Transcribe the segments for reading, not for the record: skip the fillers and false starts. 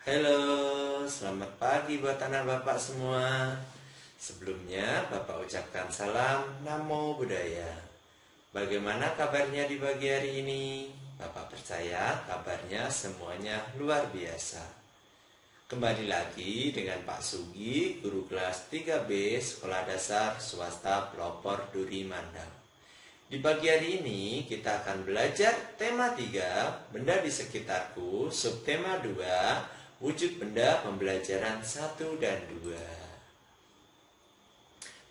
Halo, selamat pagi buat anak bapak semua. Sebelumnya bapak ucapkan salam Namo Buddhaya. Bagaimana kabarnya di pagi hari ini? Bapak percaya kabarnya semuanya luar biasa. Kembali lagi dengan Pak Sugi, guru kelas 3B Sekolah Dasar Swasta Pelopor Duri Mandau. Di pagi hari ini kita akan belajar tema 3, benda di sekitarku, subtema 2, wujud benda pembelajaran 1 dan 2.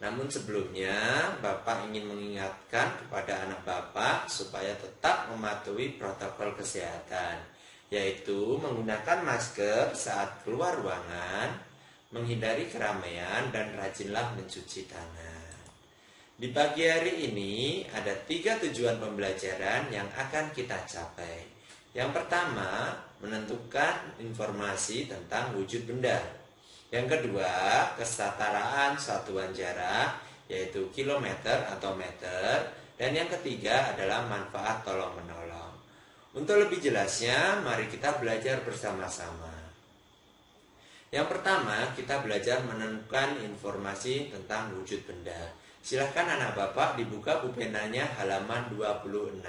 Namun sebelumnya, Bapak ingin mengingatkan kepada anak Bapak supaya tetap mematuhi protokol kesehatan, yaitu menggunakan masker saat keluar ruangan, menghindari keramaian, dan rajinlah mencuci tangan. Di pagi hari ini ada 3 tujuan pembelajaran yang akan kita capai. Yang pertama, menentukan informasi tentang wujud benda. Yang kedua, kesetaraan satuan jarak, yaitu kilometer atau meter. Dan yang ketiga adalah manfaat tolong-menolong. Untuk lebih jelasnya, mari kita belajar bersama-sama. Yang pertama, kita belajar menemukan informasi tentang wujud benda. Silahkan anak bapak dibuka bupenanya halaman 26.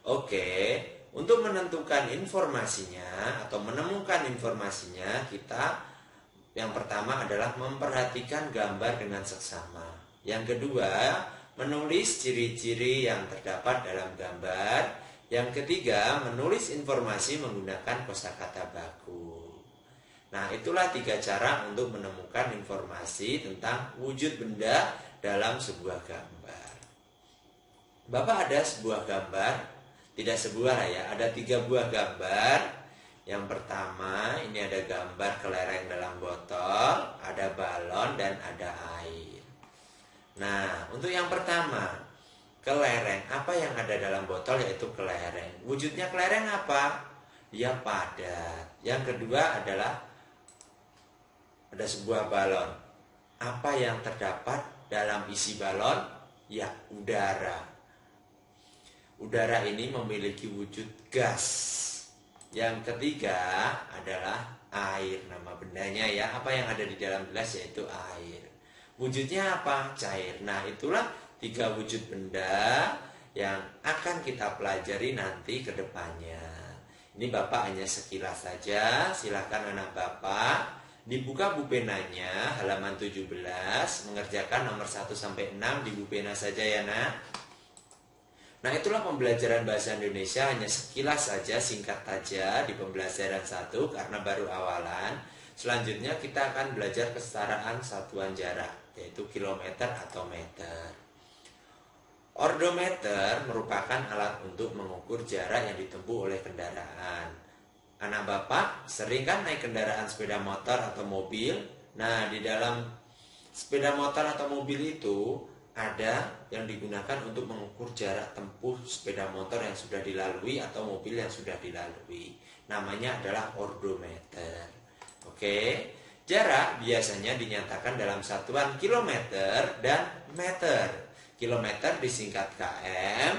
Oke, untuk menentukan informasinya atau menemukan informasinya, kita yang pertama adalah memperhatikan gambar dengan seksama. Yang kedua, menulis ciri-ciri yang terdapat dalam gambar. Yang ketiga, menulis informasi menggunakan kosakata baku. Nah, itulah 3 cara untuk menemukan informasi tentang wujud benda dalam sebuah gambar. Bapak ada sebuah gambar. Tidak sebuah lah ya, ada 3 buah gambar. Yang pertama, ini ada gambar kelereng dalam botol, ada balon, dan ada air. Nah, untuk yang pertama, kelereng, apa yang ada dalam botol yaitu kelereng. Wujudnya kelereng apa? Dia padat. Yang kedua adalah ada sebuah balon. Apa yang terdapat dalam isi balon? Ya, udara. Udara ini memiliki wujud gas. Yang ketiga adalah air. Nama bendanya ya, apa yang ada di dalam gelas yaitu air. Wujudnya apa? Cair. Nah, itulah 3 wujud benda yang akan kita pelajari nanti ke depannya. Ini Bapak hanya sekilas saja. Silahkan anak Bapak dibuka bupenanya halaman 17, mengerjakan nomor 1 sampai 6 di bupena saja ya nak. Nah, itulah pembelajaran bahasa Indonesia, hanya sekilas saja, singkat saja di pembelajaran 1 karena baru awalan. Selanjutnya kita akan belajar kesetaraan satuan jarak, yaitu kilometer atau meter. Ordometer merupakan alat untuk mengukur jarak yang ditempuh oleh kendaraan. Anak bapak sering kan naik kendaraan sepeda motor atau mobil? Nah, di dalam sepeda motor atau mobil itu ada yang digunakan untuk mengukur jarak tempuh sepeda motor yang sudah dilalui atau mobil yang sudah dilalui. Namanya adalah ordometer. Oke, jarak biasanya dinyatakan dalam satuan kilometer dan meter. Kilometer disingkat km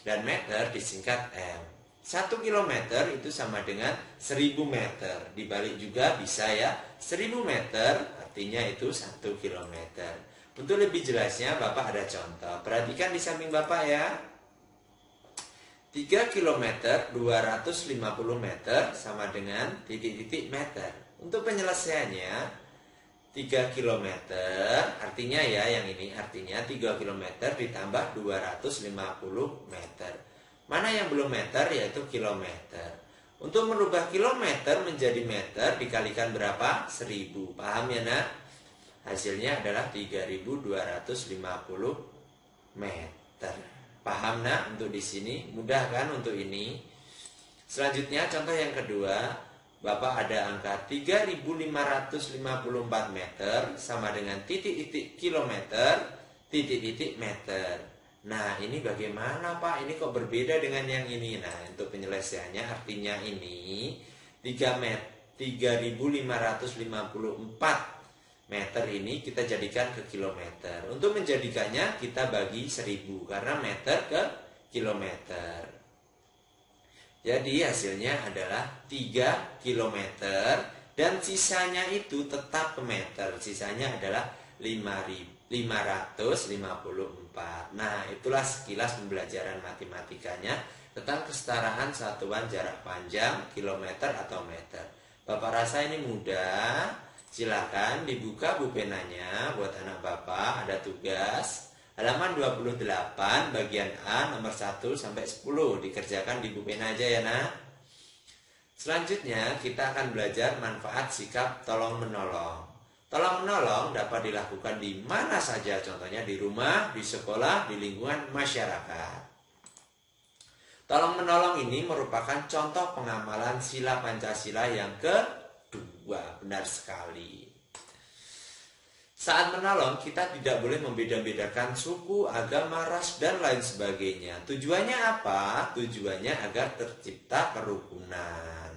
dan meter disingkat m. 1 kilometer itu sama dengan 1000 meter. Dibalik juga bisa ya, 1000 meter artinya itu 1 kilometer. Untuk lebih jelasnya Bapak ada contoh. Perhatikan di samping Bapak ya. 3 km 250 meter sama dengan titik-titik meter. Untuk penyelesaiannya 3 km artinya ya, yang ini artinya 3 km ditambah 250 meter. Mana yang belum meter yaitu kilometer. Untuk merubah kilometer menjadi meter dikalikan berapa? 1000. Paham ya nak? Hasilnya adalah 3250 meter. Paham nak? Untuk di sini mudah kan untuk ini? Selanjutnya contoh yang kedua, Bapak ada angka 3.554 meter sama dengan titik-titik kilometer, titik-titik meter. Nah, ini bagaimana Pak? Ini kok berbeda dengan yang ini? Nah, untuk penyelesaiannya artinya ini 3.554 meter ini kita jadikan ke kilometer. Untuk menjadikannya kita bagi 1000 karena meter ke kilometer. Jadi hasilnya adalah 3 km dan sisanya itu tetap ke meter. Sisanya adalah 554. Nah, itulah sekilas pembelajaran matematikanya tentang kesetaraan satuan jarak panjang, kilometer atau meter. Bapak rasa ini mudah. Silakan dibuka bupenanya buat anak Bapak, ada tugas. Halaman 28 bagian A nomor 1 sampai 10 dikerjakan di buku pena aja ya nak. Selanjutnya kita akan belajar manfaat sikap tolong menolong. Tolong menolong dapat dilakukan di mana saja, contohnya di rumah, di sekolah, di lingkungan masyarakat. Tolong menolong ini merupakan contoh pengamalan sila Pancasila yang kedua. Benar sekali. Saat menolong, kita tidak boleh membeda-bedakan suku, agama, ras, dan lain sebagainya. Tujuannya apa? Tujuannya agar tercipta kerukunan.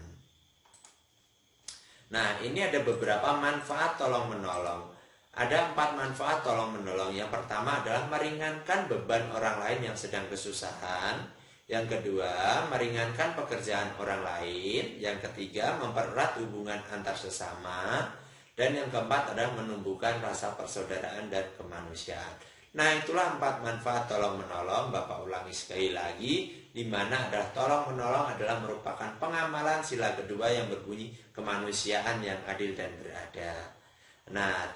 Nah, ini ada beberapa manfaat tolong-menolong. Ada 4 manfaat tolong-menolong. Yang pertama adalah meringankan beban orang lain yang sedang kesusahan. Yang kedua, meringankan pekerjaan orang lain. Yang ketiga, mempererat hubungan antar sesama. Dan yang keempat adalah menumbuhkan rasa persaudaraan dan kemanusiaan. Nah, itulah 4 manfaat tolong-menolong. Bapak ulangi sekali lagi, di mana adalah tolong-menolong adalah merupakan pengamalan sila kedua yang berbunyi kemanusiaan yang adil dan beradab. Nah,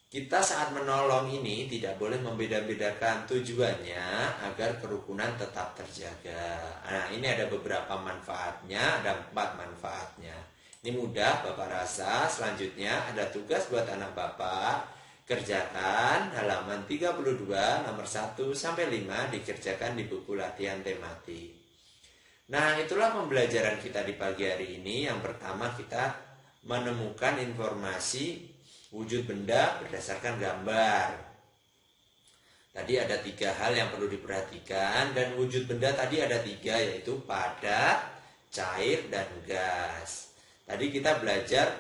kita saat menolong ini tidak boleh membeda-bedakan tujuannya agar kerukunan tetap terjaga. Nah, ini ada beberapa manfaatnya, ada 4 manfaatnya. Ini mudah Bapak rasa. Selanjutnya ada tugas buat anak Bapak. Kerjakan halaman 32 nomor 1 sampai 5 dikerjakan di buku latihan tematik. Nah, itulah pembelajaran kita di pagi hari ini. Yang pertama kita menemukan informasi wujud benda berdasarkan gambar. Tadi ada 3 hal yang perlu diperhatikan, dan wujud benda tadi ada 3, yaitu padat, cair, dan gas. Tadi kita belajar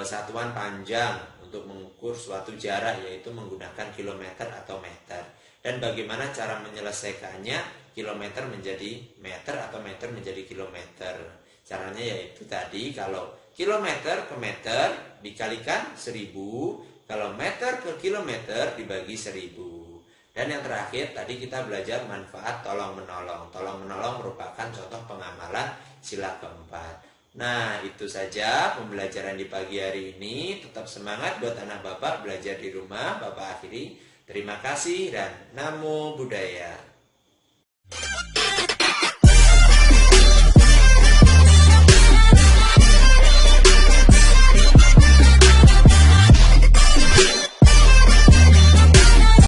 satuan panjang untuk mengukur suatu jarak, yaitu menggunakan kilometer atau meter. Dan bagaimana cara menyelesaikannya, kilometer menjadi meter atau meter menjadi kilometer. Caranya yaitu tadi, kalau kilometer ke meter dikalikan 1000, kalau meter ke kilometer dibagi 1000. Dan yang terakhir tadi kita belajar manfaat tolong-menolong. Tolong-menolong merupakan contoh pengamalan sila keempat. Nah, itu saja pembelajaran di pagi hari ini. Tetap semangat buat anak Bapak belajar di rumah. Bapak akhiri. Terima kasih dan Namo Buddhaya.